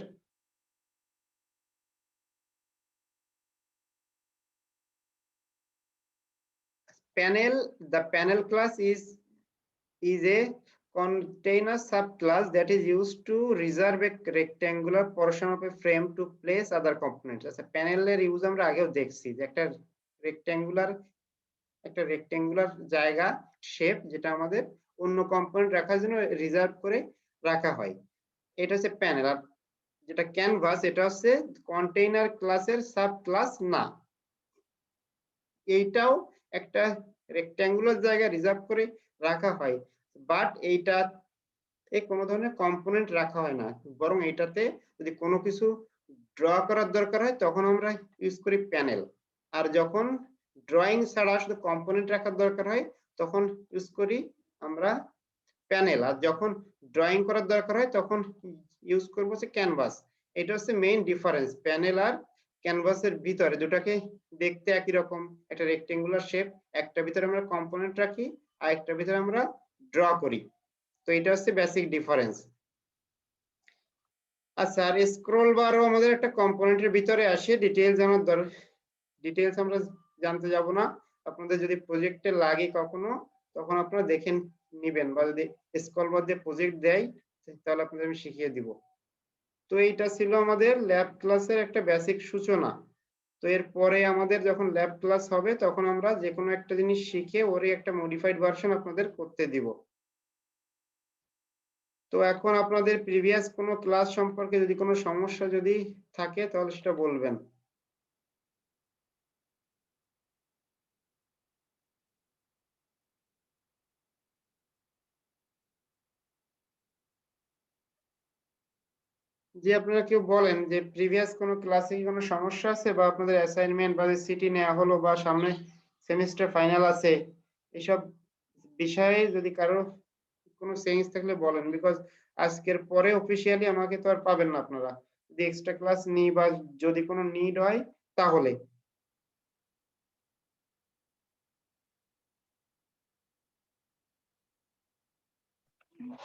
The panel class is a container subclass that is used to reserve a rectangular portion of a frame to place other components. আচ্ছা, প্যানেলের ইউজ আমরা আগেও দেখছি যে একটা রেক্ট্যাঙ্গুলার জায়গা শেপ যেটা আমাদের অন্য কম্পোনেন্ট রাখার জন্য রিজার্ভ করে রাখা হয়, এটা হচ্ছে প্যানেল। আর যেটা ক্যানভাস এটা হচ্ছে কন্টেইনার ক্লাসের সাব ক্লাস না, এইটাও একটা রেক্ট্যাঙ্গুলার জায়গা রিজার্ভ করে রাখা হয়, বাট এইটাতে কোনো ধরনের কম্পোনেন্ট রাখা হয় না, বরং এটাতে যদি কোনো কিছু ড্র করার দরকার হয় তখন আমরা ইউজ করি প্যানেল। আর যখন ড্রয়িং ছাড়া শুধু কম্পোনেন্ট রাখার দরকার হয় তখন ইউজ করি আমরা প্যানেল। আর যখন ড্রয়িং করার দরকার হয় তখন ইউজ করবো হচ্ছে ক্যানভাস। এটা হচ্ছে মেইন ডিফারেন্স প্যানেল আর ক্যানভাসের ভিতরে। দুটাকে দেখতে একই রকম, একটা রেক্টেঙ্গুলার শেপ, একটা ভিতরে আমরা কম্পোনেন্ট রাখি আর একটা ভিতরে আমরা ড্র করি। তো এটা হচ্ছে বেসিক ডিফারেন্স। আচ্ছা, আর স্ক্রল বারও আমাদের একটা কম্পোনেন্টের ভিতরে আসে। ডিটেইলস আমরা জানতে যাব না, আপনাদের যদি প্রজেক্টে লাগে কখনো তখন আপনারা দেখে নিবেন, বা যদি স্ক্রল বার দিয়ে প্রজেক্ট দেয় তাহলে আপনাদের আমি শিখিয়ে দিব। তো এইটা ছিল আমাদের ল্যাব ক্লাসের একটা বেসিক সূচনা। তো এরপরে আমাদের যখন ল্যাব ক্লাস হবে তখন আমরা যে কোনো একটা জিনিস শিখে ওরই একটা মডিফাইড ভার্সন আপনাদের করতে দিব। তো এখন আপনাদের প্রিভিয়াস কোনো ক্লাস সম্পর্কে যদি কোনো সমস্যা যদি থাকে তাহলে সেটা বলবেন। যে আপনারা কেউ বলেন যে প্রিভিয়াস কোনো ক্লাসে কি কোনো সমস্যা আছে, বা আপনাদের অ্যাসাইনমেন্ট বা সিটি নেওয়া হলো বা সামনে সেমিস্টার ফাইনাল আছে, এসব বিষয়ে যদি কারো কোনো চেঞ্জ থাকলে বলেন, বিকজ আজকের পরে অফিসিয়ালি আমাকে তো আর পাবেন না আপনারা, যদি এক্সট্রা ক্লাস নিই বা যদি কোনো নিড হয় তাহলে।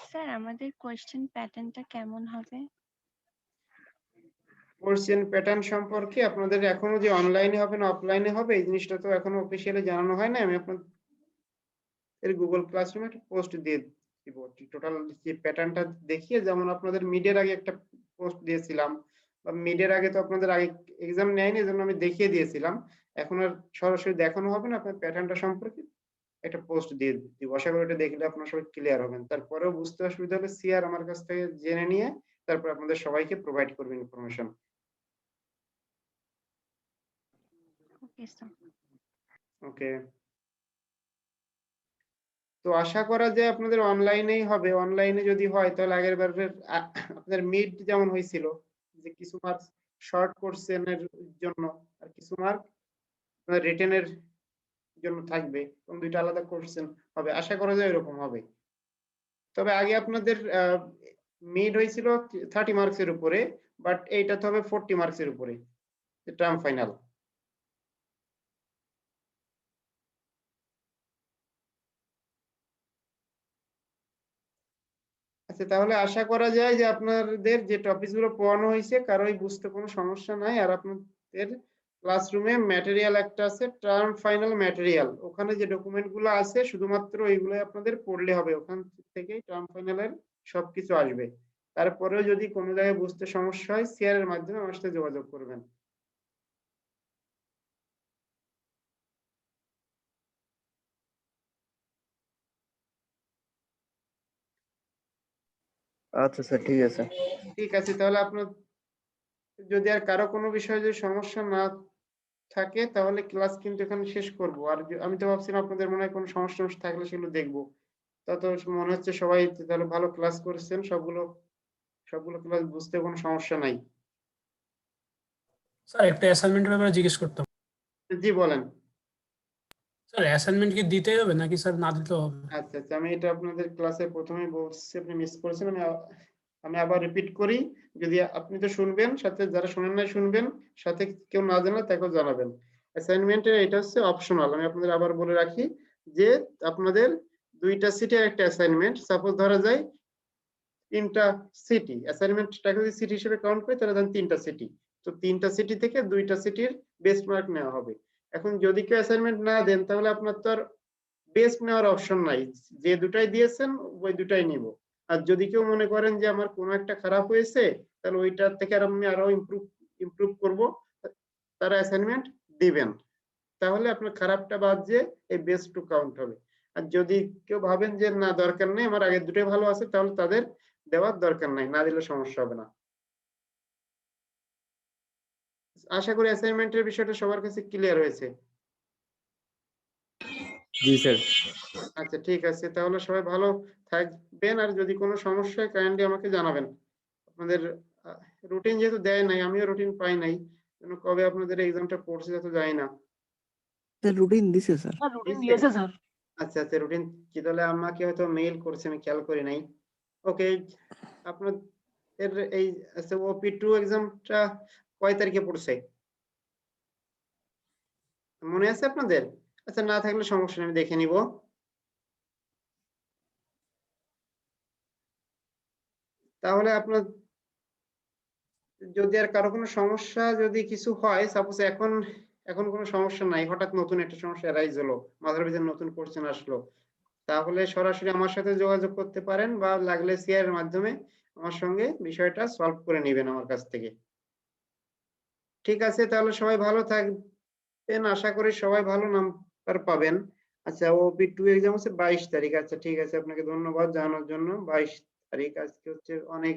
স্যার আমাদের কোয়েশ্চেন প্যাটার্নটা কেমন হবে? কোশ্চেন প্যাটার্ন সম্পর্কে আপনাদের এখনো যে অনলাইনে হবে না অফলাইনে হবে এই জিনিসটা তো এখনো অফিসিয়ালি জানানো হয় না। আমি আপনাদের গুগল ক্লাসরুমে একটা পোস্ট দিয়ে দিব টোটাল যে প্যাটার্নটা দেখিয়ে, যেমন আপনাদের মিডের আগে একটা পোস্ট দিয়েছিলাম, বা মিডের আগে তো আপনাদের আগে এক্সাম নেয়নি এজন্য আমি দেখিয়ে দিয়েছিলাম, এখন আর সরাসরি দেখানো হবে না, আপনার প্যাটার্নটা সম্পর্কে একটা পোস্ট দিয়ে দিব। আশা করি এটা দেখলে আপনারা সবাই ক্লিয়ার হবেন। তারপরেও বুঝতে অসুবিধা হলে সিআর আমার কাছ থেকে জেনে নিয়ে তারপর আপনাদের সবাইকে প্রোভাইড করবে ইনফরমেশন। Okay sir. ওকে, তো আশা করা যায় আপনাদের অনলাইনেই হবে। অনলাইনে যদি হয় তাহলে আগের বারের আপনাদের মিড যেমন হয়েছিল যে কিছু মার্ক শর্ট কোশ্চেনের জন্য আর কিছু মার্ক রিটেনের জন্য থাকবে, এবং দুইটা আলাদা কোশ্চেন হবে, আশা করা যায় এরকম হবে। তবে আগে আপনাদের মিড হয়েছিল 30 মার্কসের উপরে, বাট এইটা তো হবে 40 মার্কসের উপরে টার্ম ফাইনাল। আচ্ছা, তাহলে আশা করা যায় যে আপনাদের যে টপিক গুলো পড়ানো হয়েছে কারোই বুঝতে কোনো সমস্যা নাই। আর আপনাদের ক্লাসরুমে ম্যাটেরিয়াল একটা আছে টার্ম ফাইনাল ম্যাটেরিয়াল, ওখানে যে ডকুমেন্ট গুলো আছে শুধুমাত্র ওইগুলো আপনাদের পড়লে হবে, ওখান থেকেই টার্ম ফাইনালের সবকিছু আসবে। তারপরেও যদি কোনো জায়গায় বুঝতে সমস্যা হয় সিআর এর মাধ্যমে আমার সাথে যোগাযোগ করবেন। আচ্ছা স্যার, ঠিক আছে। ঠিক আছে, তাহলে আপনার যদি আর কারো কোনো বিষয়ে যদি সমস্যা না থাকে তাহলে ক্লাস কিন্তু এখানে শেষ করব। আর আমি তো ভাবছিলাম আপনাদের মনে হয় কোনো সমস্যা থাকলে সেগুলো দেখবো। তা তো মনে হচ্ছে সবাই তাহলে ভালো ক্লাস করেছেন, সবগুলো ক্লাস বুঝতে কোনো সমস্যা নাই। স্যার একটা অ্যাসাইনমেন্টের ব্যাপারে জিজ্ঞেস করতাম। জি বলেন। স্যার অ্যাসাইনমেন্ট কি দিতেই হবে নাকি স্যার না দিতেও হবে? আচ্ছা আচ্ছা, আমি এটা আপনাদের ক্লাসে প্রথমেই বলছি, আপনি মিস করেছেন। আমি আবার রিপিট করি, যদি আপনি তো শুনবেন, সাথে যারা শুনেন নাই শুনবেন, সাথে কেউ না জানলে তাকেও জানাবেন। অ্যাসাইনমেন্টের এটা হচ্ছে অপশনাল। আমি আপনাদের আবার বলে রাখি যে আপনাদের 2টা সিটের একটা অ্যাসাইনমেন্ট, সাপোজ ধরা যায় 3টা সিটি, অ্যাসাইনমেন্টটাকে যদি সিটি হিসেবে কাউন্ট করি তাহলে ধরেন 3টা সিটি, তো 3টা সিটি থেকে 2টা সিটির বেস্ট মার্ক নেওয়া হবে। এখন যদি কেউ অ্যাসাইনমেন্ট না দেন তাহলে আপনার তো আর বেস্ট নেওয়ার অপশন নাই, যে দুটাই দিয়েছেন ওই দুটাই নিব। আর যদি কেউ মনে করেন যে আমার কোনো একটা খারাপ হয়েছে তাহলে ওইটার থেকে আর আমি আরো ইমপ্রুভ করব, তারা অ্যাসাইনমেন্ট দিবেন। তাহলে আপনার খারাপটা বাদ দিয়ে এই বেস্ট টু কাউন্ট হবে। আর যদি কেউ ভাবেন যে না দরকার নেই, আমার আগের দুটোই ভালো আছে, তাহলে তাদের দেওয়ার দরকার নাই, না দিলে সমস্যা হবে না। আশা করি অ্যাসাইনমেন্টের বিষয়টা সবার কাছে ক্লিয়ার হয়েছে। জি স্যার। আচ্ছা ঠিক আছে, তাহলে সবাই ভালো থাকবেন। আর যদি কোনো সমস্যা হয় কাইন্ডলি আমাকে জানাবেন। আপনাদের রুটিন যেহেতু দেয় নাই, আমিও রুটিন পাই নাই, জন্য কবে আপনাদের এক্সামটা পড়ছে তা তো জানি না। স্যার রুটিন দিছে স্যার। স্যার রুটিন দিয়েছে স্যার। আচ্ছা আচ্ছা, রুটিন কি তাহলে আমাকে হয়তো মেইল করছে, আমি খেয়াল করি নাই। ওকে, আপনাদের এই আচ্ছা OP2 এক্সামটা কয় তারিখে পড়ছে মনে আছে আপনাদের? আচ্ছা না থাকলে সমস্যা নেই, আমি দেখে নিব। তাহলে আপনার যদি আর কারো কোনো সমস্যা যদি কিছু হয়, সাপোজ এখন কোনো সমস্যা নাই, হঠাৎ নতুন একটা সমস্যা অ্যারাইজ হলো, মাথার ভিতরে নতুন কোশ্চেন আসলো, তাহলে সরাসরি আমার সাথে যোগাযোগ করতে পারেন, বা লাগলে শেয়ার এর মাধ্যমে আমার সঙ্গে বিষয়টা সলভ করে নেবেন আমার কাছ থেকে। ঠিক আছে, তাহলে সবাই ভালো থাকবেন, আশা করি সবাই ভালো নাম্বার পাবেন। আচ্ছা OP2 এক্সাম হচ্ছে 22 তারিখ। আচ্ছা ঠিক আছে, আপনাকে ধন্যবাদ জানানোর জন্য। 22 তারিখ আজকে হচ্ছে অনেক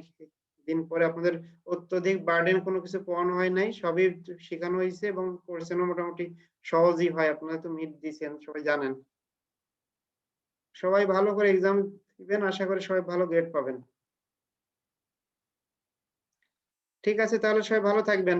দিন পরে, আপনাদের অত্যধিক বার্ডেন কোনো কিছু পড়ানো হয় নাই, সবই শেখানো হয়েছে এবং কোশ্চেনও মোটামুটি সহজই হয়, আপনারা তো মিট দিয়েছেন সবাই জানেন। সবাই ভালো করে এক্সাম দিবেন, আশা করি সবাই ভালো গ্রেড পাবেন। ঠিক আছে, তাহলে সবাই ভালো থাকবেন।